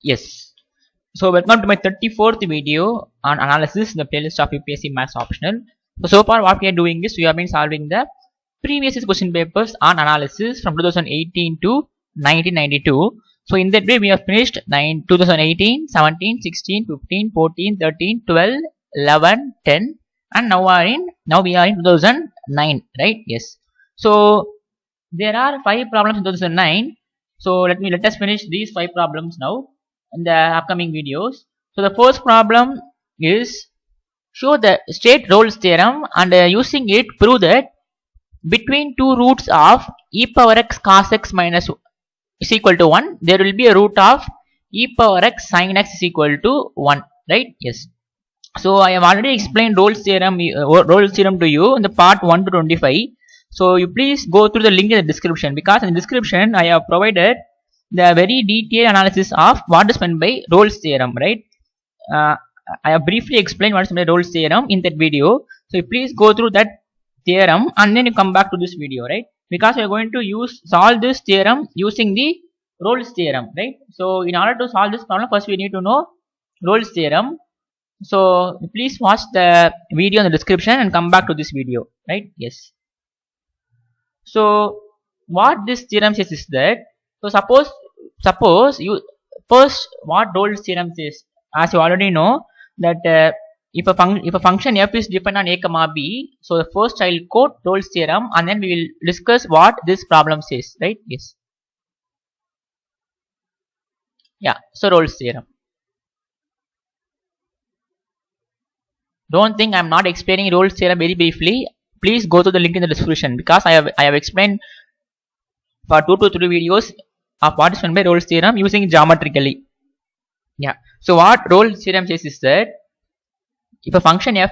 Yes. So welcome to my 34th video on analysis in the playlist of UPSC Maths Optional. So far what we are doing is we have been solving the previous question papers on analysis from 2018 to 1992. So in that way we have finished 2018, 17, 16, 15, 14, 13, 12, 11, 10 and now we are in 2009, right? Yes. So there are 5 problems in 2009. So let us finish these 5 problems now in the upcoming videos. So the first problem is show the state Rolle's theorem and using it prove that between two roots of e power x cos x minus is equal to 1 there will be a root of e power x sin x is equal to 1, right? Yes. So I have already explained Rolle's theorem to you in the part 1 to 25. So you please go through the link in the description, because in the description I have provided the very detailed analysis of what is meant by Rolle's theorem, right? I have briefly explained what is meant by Rolle's theorem in that video. So you please go through that theorem and then you come back to this video, right? Because we are going to solve this theorem using the Rolle's theorem, right? So in order to solve this problem, first we need to know Rolle's theorem. So please watch the video in the description and come back to this video, right? Yes. So what this theorem says is that, so suppose you first what Rolle's theorem says, as you already know that if a function f is dependent on a comma b, so the first I will quote Rolle's theorem and then we will discuss what this problem says, right? Yes. Yeah. So Rolle's theorem. Don't think I am not explaining Rolle's theorem very briefly. Please go to the link in the description, because I have explained for 2 to 3 videos of what is meant by Rolle's theorem using geometrically. Yeah. So what Rolle's theorem says is that if a function f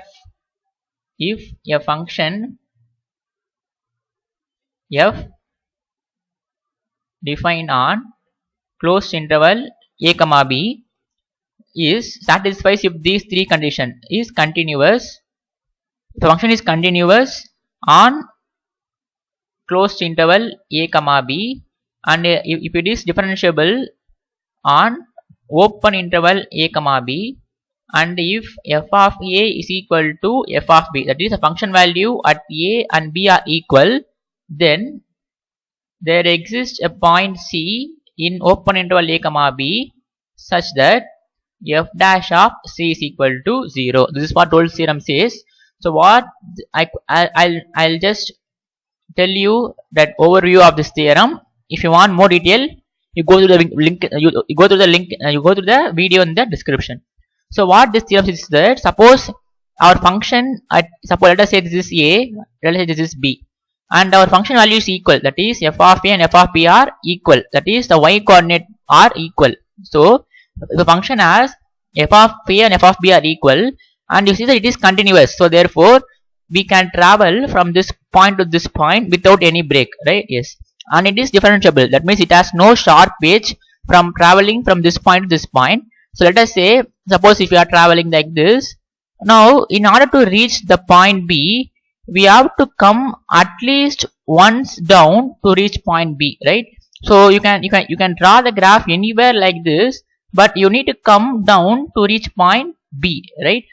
defined on closed interval a comma b is satisfies if these three conditions is continuous. The function is continuous on closed interval a comma b, and if it is differentiable on open interval a comma b, and if f of a is equal to f of b, that is a function value at a and b are equal, then there exists a point c in open interval a comma b such that f dash of c is equal to 0. This is what Rolle's theorem says. So what I'll just tell you that overview of this theorem. If you want more detail, you go to the link. You go to the video in the description. So what this theorem says is that, suppose our function let us say this is a, let us say this is b, and our function value is equal, that is f of a and f of b are equal, that is the y coordinate are equal. So the function as f of a and f of b are equal, and you see that it is continuous, so therefore we can travel from this point to this point without any break, right? Yes. And it is differentiable, that means it has no sharp edge from traveling from this point to this point. So let us say, suppose if you are traveling like this, now in order to reach the point b, we have to come at least once down to reach point b, right? So you can draw the graph anywhere like this, but you need to come down to reach point b, right?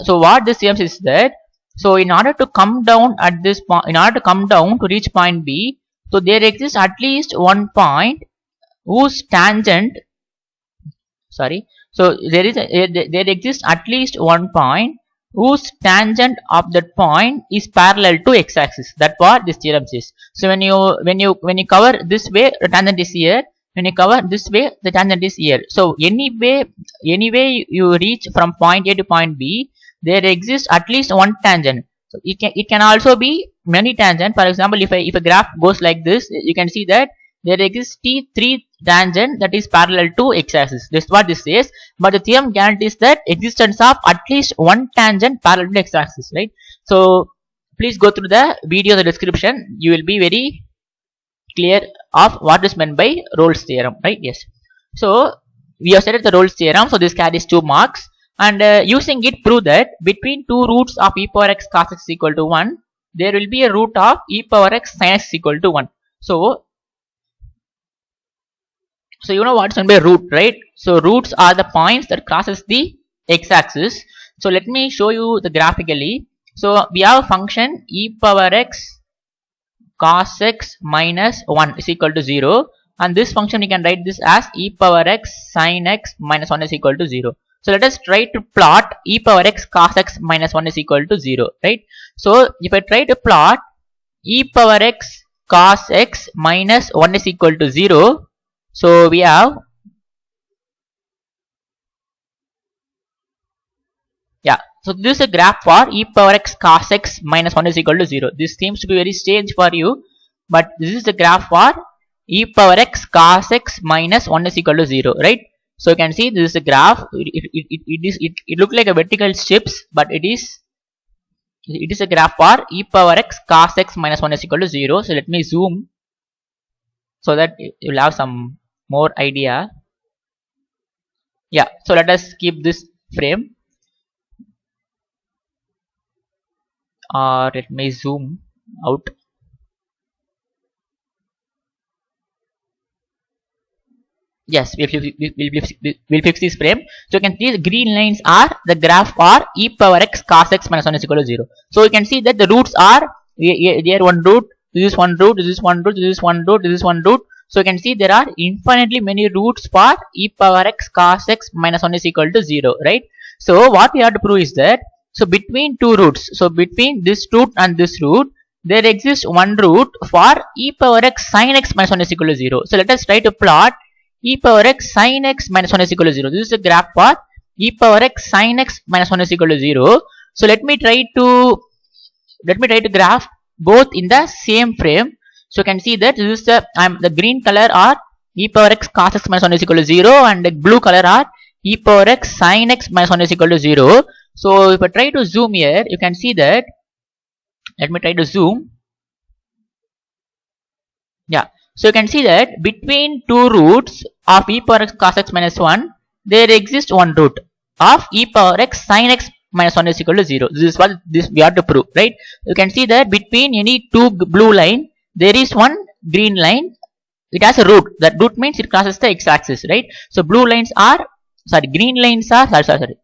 So what this says is that, so in order to come down at this point, in order to come down to reach point b, so there exists at least one point whose tangent, sorry, so there exists at least one point whose tangent of that point is parallel to x-axis. That's what this theorem says. So when you cover this way, the tangent is here. When you cover this way, the tangent is here. So anyway you reach from point A to point B, there exists at least one tangent. So it can also be many tangent. For example, if a graph goes like this, you can see that there exists T3 tangent that is parallel to x-axis. That's what this says. But the theorem guarantees that existence of at least one tangent parallel to x-axis, right? So please go through the video in the description. You will be very clear of what is meant by Rolle's theorem, right? Yes. So we have studied the Rolle's theorem, so this carries 2 marks, and using it prove that between two roots of e power x cos x is equal to 1, there will be a root of e power x sin x is equal to 1. So So you know what's going to be a root, right? So roots are the points that crosses the x-axis. So let me show you the graphically. So we have a function e power x cos x minus 1 is equal to 0, and this function you can write this as e power x sin x minus 1 is equal to 0. So let us try to plot e power x cos x minus 1 is equal to 0, right? So if I try to plot e power x cos x minus 1 is equal to 0, so we have, yeah, so this is a graph for e power x cos x minus 1 is equal to 0. This seems to be very strange for you, but this is the graph for e power x cos x minus 1 is equal to 0, right? So you can see this is a graph. It looks like a vertical strips, but it is a graph for e power x cos x minus 1 is equal to 0. So let me zoom so that you will have some more idea. Yeah, so let us keep this frame, or let me zoom out. Yes, we'll fix this frame. So you can see the green lines are the graph for e power x cos x minus 1 is equal to 0. So you can see that the roots are here one root, this is one root, this is one root, this is one root, this is one root. So you can see there are infinitely many roots for e power x cos x minus 1 is equal to 0, right? So what we have to prove is that, so between two roots, so between this root and this root, there exists one root for e power x sin x minus 1 is equal to 0. So let us try to plot e power x sin x minus 1 is equal to 0. This is a graph for e power x sin x minus 1 is equal to 0. So let me try to graph both in the same frame. So you can see that this is the green color are e power x cos x minus 1 is equal to 0, and the blue color are e power x sin x minus 1 is equal to 0. So if I try to zoom here, you can see that, let me try to zoom. Yeah, so you can see that between two roots of e power x cos x minus 1, there exists one root of e power x sin x minus 1 is equal to 0. This is what we have to prove, right? You can see that between any two blue line, there is one green line. It has a root. That root means it crosses the x-axis, right? So blue lines are, green lines are,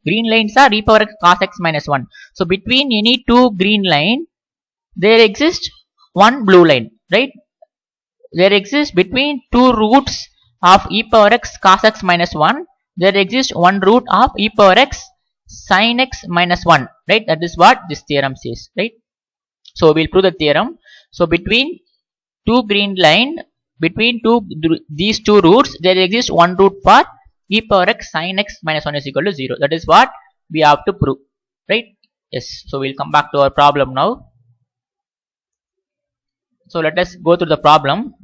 green lines are e power x cos x minus 1. So between any two green line, there exists one blue line, right? There exists between two roots of e power x cos x minus 1, there exists one root of e power x sin x minus 1, right? That is what this theorem says, right? So we'll prove the theorem. So between two green line, between these two roots, there exists one root for e power x sin x minus 1 is equal to 0. That is what we have to prove, right? Yes. So we'll come back to our problem now. So let us go through the problem.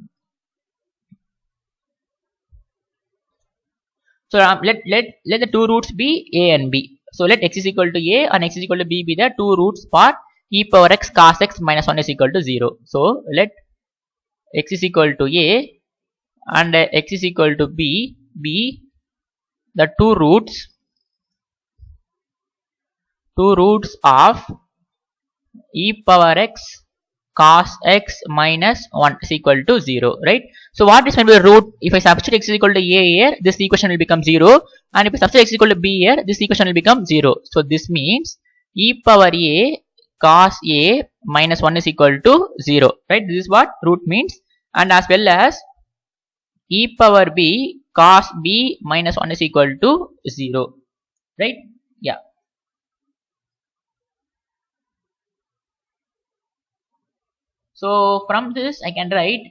So let the two roots be a and b. So let x is equal to a and x is equal to b be the two roots for e power x cos x minus 1 is equal to 0. So let x is equal to a and x is equal to b be the two roots of e power x cos x minus 1 is equal to 0, right? So what is going to be the root? If I substitute x is equal to a here, this equation will become 0, and if I substitute x is equal to b here, this equation will become 0. So this means e power a cos a minus 1 is equal to 0, right? This is what root means, and as well as e power b cos b minus 1 is equal to 0, right? Yeah. So from this I can write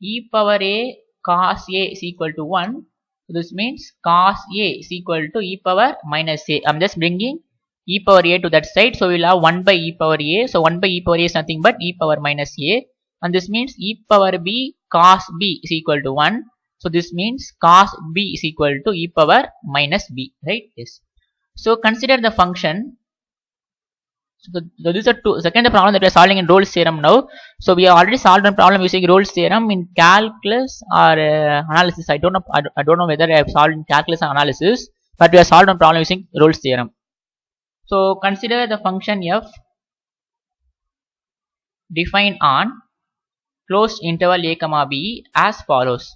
e power a cos a is equal to 1. So this means cos a is equal to e power minus a. I'm just bringing e power a to that side. So we'll have 1 by e power a. So 1 by e power a is nothing but e power minus a. And this means e power b cos b is equal to 1. So this means cos b is equal to e power minus b, right? Yes. So consider the function. So these are two. Second problem that we are solving in Rolle's theorem now. So we have already solved a problem using Rolle's theorem in calculus or analysis. I don't know whether I have solved in calculus or analysis, but we have solved a problem using Rolle's theorem. So consider the function f defined on closed interval a comma b as follows.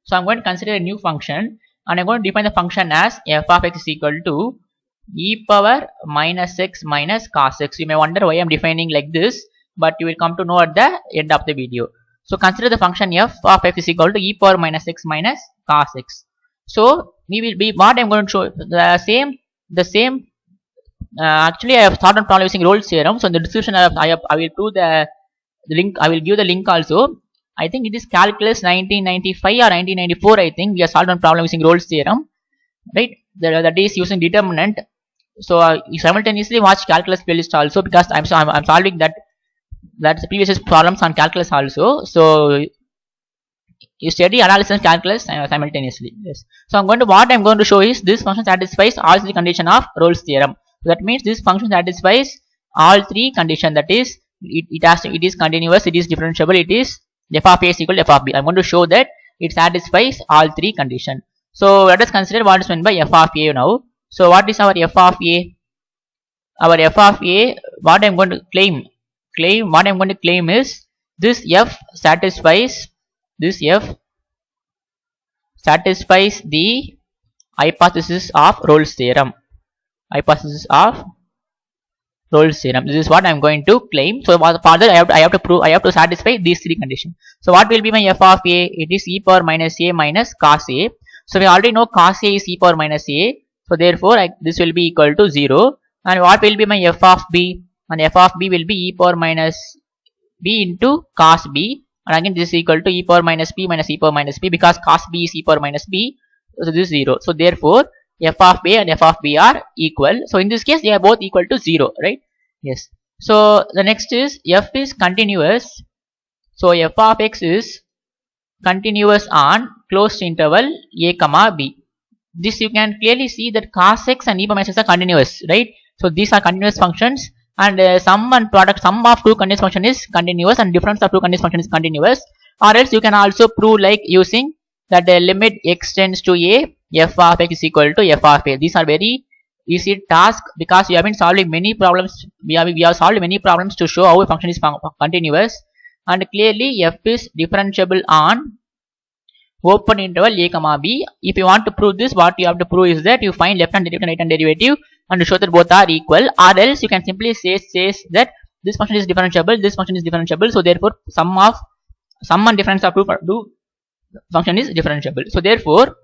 So I'm going to consider a new function, and I'm going to define the function as f of x is equal to e power minus x minus cos x. You may wonder why I'm defining like this, but you will come to know at the end of the video. So consider the function f of x is equal to e power minus x minus cos x. So we will be what I'm going to show the same. Actually, I have started problem using Rolle's theorem. So in the description, I will do the link. I will give the link also. I think it is calculus 1995 or 1994. I think we have solved one problem using Rolle's theorem, right? That is using determinant. So you simultaneously watch calculus playlist also, because I'm solving that's the previous problems on calculus also. So you study analysis and calculus simultaneously. Yes. So what I'm going to show is this function satisfies all three conditions of Rolle's theorem. So that means this function satisfies all three conditions. That is, it is continuous, it is differentiable, it is f of a is equal to f of b. I'm going to show that it satisfies all three conditions. So let us consider what is meant by f of a now. So what is our f of a? Our f of a, what I'm going to claim is this f satisfies the hypothesis of Rolle's theorem. This is what I'm going to claim. So further I have to satisfy these three conditions. So what will be my f of a? It is e power minus a minus cos a. So we already know cos a is e power minus a. So therefore this will be equal to 0. And what will be my f of b? And f of b will be e power minus b into cos b. And again this is equal to e power minus b minus e power minus b, because cos b is e power minus b. So this is 0. So therefore f of a and f of b are equal. So in this case they are both equal to 0, right? Yes. So the next is f is continuous. So f of x is continuous on closed interval a comma b. This you can clearly see that cos x and e power minus x are continuous, right? So these are continuous functions, and sum of two continuous function is continuous, and difference of two continuous function is continuous. Or else you can also prove like using that the limit x tends to a, f of x is equal to f of a. These are very easy task, because we have been solving many problems. We have solved many problems to show how a function is continuous, and clearly f is differentiable on open interval a comma b. If you want to prove this, what you have to prove is that you find left hand derivative and right hand derivative and show that both are equal, or else you can simply say that this function is differentiable, this function is differentiable, so therefore sum and difference of two function is differentiable. So therefore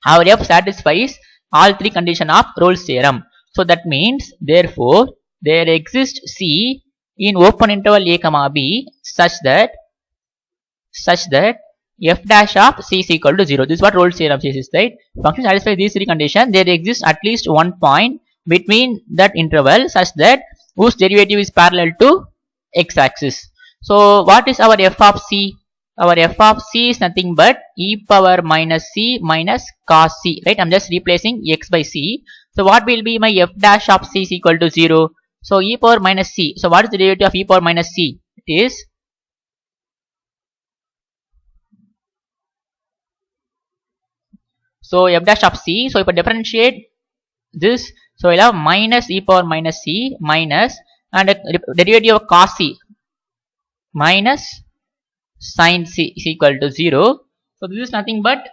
our f satisfies all three conditions of Rolle's theorem. So that means therefore there exists C in open interval a comma b such that f dash of C is equal to 0. This is what Rolle's theorem says, right? Function satisfies these three conditions. There exists at least one point between that interval such that whose derivative is parallel to x axis. So what is our f of C? Our f of C is nothing but e power minus c minus cos c, right? I'm just replacing x by c. So what will be my f dash of c is equal to 0? So e power minus c. So what is the derivative of e power minus c? It is f dash of c. So if I differentiate this, so we'll have minus e power minus c minus, and a derivative of cos c minus sin c is equal to 0. So this is nothing but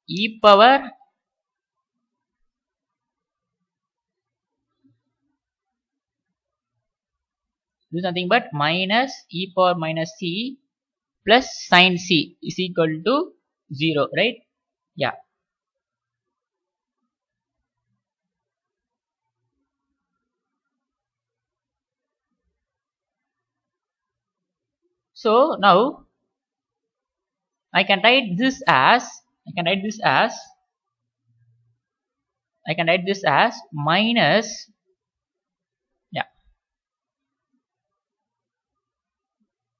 e power minus e power minus c plus sin c is equal to 0, right? Yeah. So now I can write this as minus, yeah.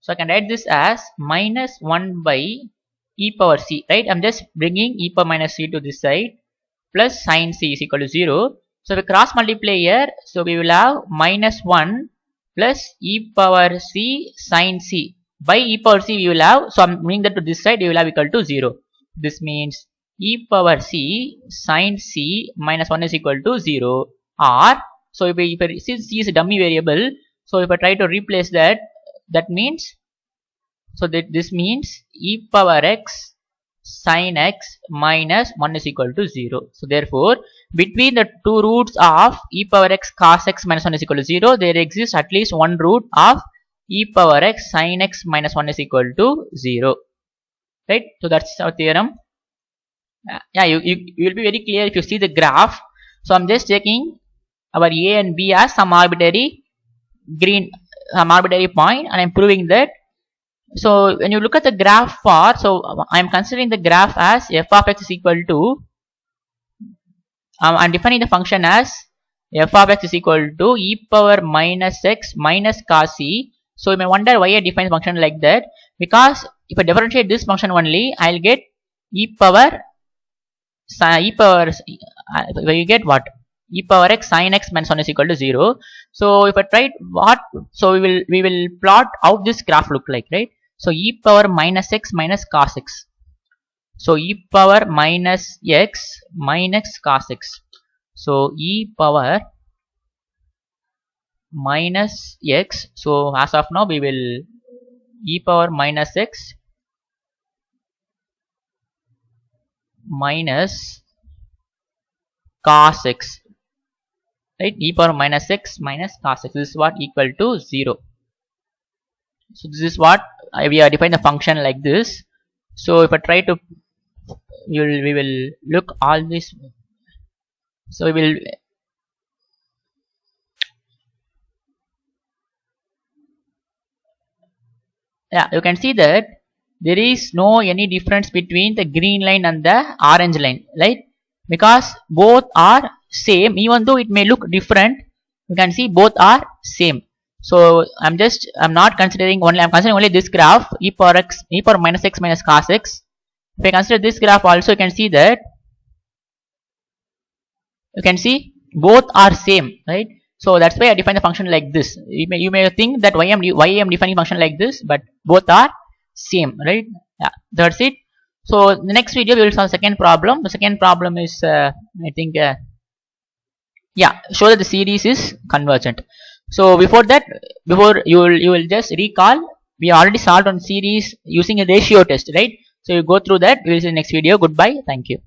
So I can write this as minus 1 by e power c, right? I'm just bringing e power minus c to this side plus sin c is equal to 0. So if we cross multiply here, so we will have minus 1 plus e power c sin c. By e power c we will have, so I'm bringing that to this side, we will have equal to 0. This means e power c sin c minus 1 is equal to 0, or So since c is a dummy variable, so if I try to replace that, that means, so that this means e power x sin x minus 1 is equal to 0. So therefore, between the two roots of e power x cos x minus 1 is equal to 0, there exists at least one root of e power x sin x minus 1 is equal to 0. Right? So that's our theorem. Yeah, you will be very clear if you see the graph. So I'm just taking our a and b as some arbitrary point, and I'm proving that. So when you look at the graph for, so I'm considering the graph as f of x is equal to, I'm defining the function as f of x is equal to e power minus x minus cos c. So you may wonder why I define the function like that, because if I differentiate this function only, I'll get you get what? E power x sin x minus 1 is equal to 0. So if I try so we will plot how this graph look like, right? So e power minus x minus cos x. So e power minus x minus cos x. So e power minus x. So as of now we will e power minus x minus cos x, right? E power minus x minus cos x, this is what equal to 0. So this is what we are defining the function like this. So if I try to, we will look all this. So we will, yeah, you can see that there is no any difference between the green line and the orange line, right? Because both are same, even though it may look different, you can see both are same. So I'm not considering only, I'm considering only this graph e power minus x minus cos x. If I consider this graph also, you can see that, you can see both are same, right? So that's why I define the function like this. You may think that why I am defining function like this, but both are same, right? Yeah, that's it. So the next video we will solve the second problem. The second problem is I think yeah, show that the series is convergent. So before that, you will just recall, we already solved on series using a ratio test, right? So you go through that. We will see the next video. Goodbye. Thank you.